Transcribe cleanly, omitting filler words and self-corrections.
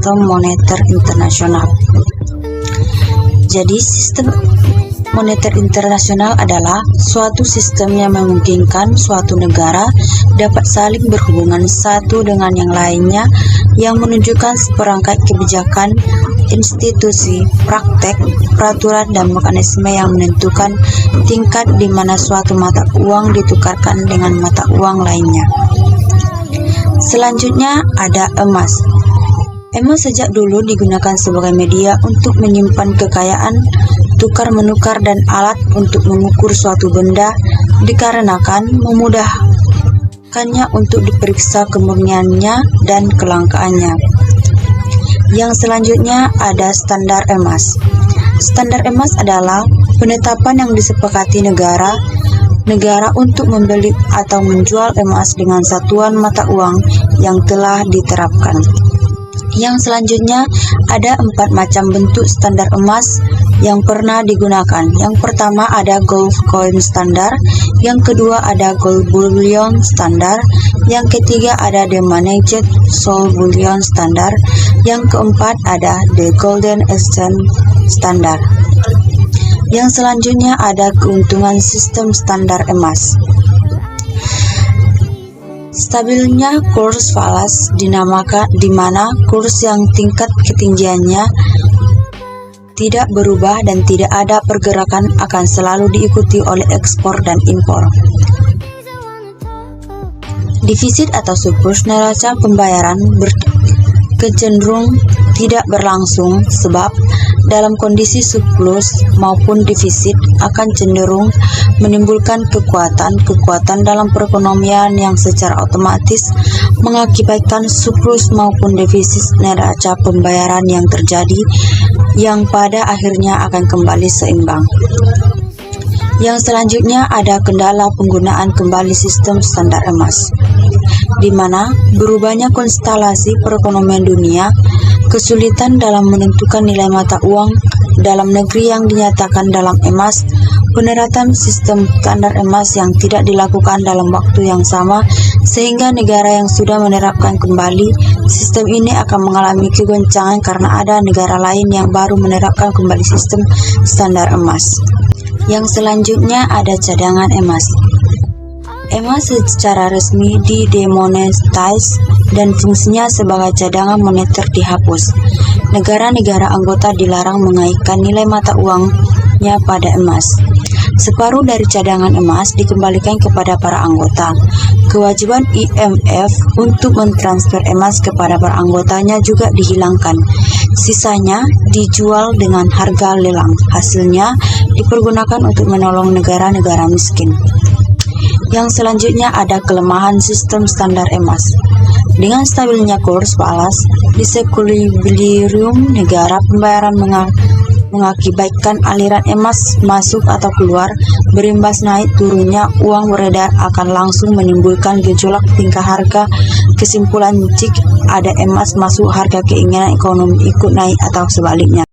sistem moneter internasional. Jadi sistem moneter internasional adalah suatu sistem yang memungkinkan suatu negara dapat saling berhubungan satu dengan yang lainnya, yang menunjukkan seperangkat kebijakan, institusi, praktek, peraturan, dan mekanisme yang menentukan tingkat di mana suatu mata uang ditukarkan dengan mata uang lainnya. Selanjutnya ada emas. Emas sejak dulu digunakan sebagai media untuk menyimpan kekayaan, tukar-menukar, dan alat untuk mengukur suatu benda, dikarenakan memudahkannya untuk diperiksa kemurniannya dan kelangkaannya. Yang selanjutnya ada standar emas. Standar emas adalah penetapan yang disepakati negara untuk membeli atau menjual emas dengan satuan mata uang yang telah diterapkan. Yang selanjutnya ada 4 macam bentuk standar emas yang pernah digunakan. Yang pertama ada gold coin standar, yang kedua ada gold bullion standar, yang ketiga ada denominated soul bullion standar, yang keempat ada the golden exchange standar. Yang selanjutnya ada keuntungan sistem standar emas. Stabilnya kurs falas dinamakan, di mana kurs yang tingkat ketinggiannya tidak berubah dan tidak ada pergerakan akan selalu diikuti oleh ekspor dan impor. Defisit atau surplus neraca pembayaran kecenderung tidak berlangsung, sebab dalam kondisi surplus maupun defisit akan cenderung menimbulkan kekuatan dalam perekonomian yang secara otomatis mengakibatkan surplus maupun defisit neraca pembayaran yang terjadi, yang pada akhirnya akan kembali seimbang. Yang selanjutnya ada kendala penggunaan kembali sistem standar emas, di mana berubahnya konstelasi perekonomian dunia, kesulitan dalam menentukan nilai mata uang dalam negeri yang dinyatakan dalam emas, penerapan sistem standar emas yang tidak dilakukan dalam waktu yang sama, sehingga negara yang sudah menerapkan kembali sistem ini akan mengalami kegoncangan karena ada negara lain yang baru menerapkan kembali sistem standar emas. Yang selanjutnya ada cadangan emas. Emas secara resmi didemonetize dan fungsinya sebagai cadangan moneter dihapus. Negara-negara anggota dilarang mengaitkan nilai mata uangnya pada emas. Separuh dari cadangan emas dikembalikan kepada para anggota. Kewajiban IMF untuk mentransfer emas kepada para anggotanya juga dihilangkan. Sisanya dijual dengan harga lelang. Hasilnya dipergunakan untuk menolong negara-negara miskin. Yang selanjutnya ada kelemahan sistem standar emas. Dengan stabilnya kurs falas, disequilibrium negara pembayaran mengakibatkan aliran emas masuk atau keluar, berimbas naik turunnya uang beredar akan langsung menimbulkan gejolak tingkah harga. Kesimpulan, jika ada emas masuk, harga keinginan ekonomi ikut naik atau sebaliknya.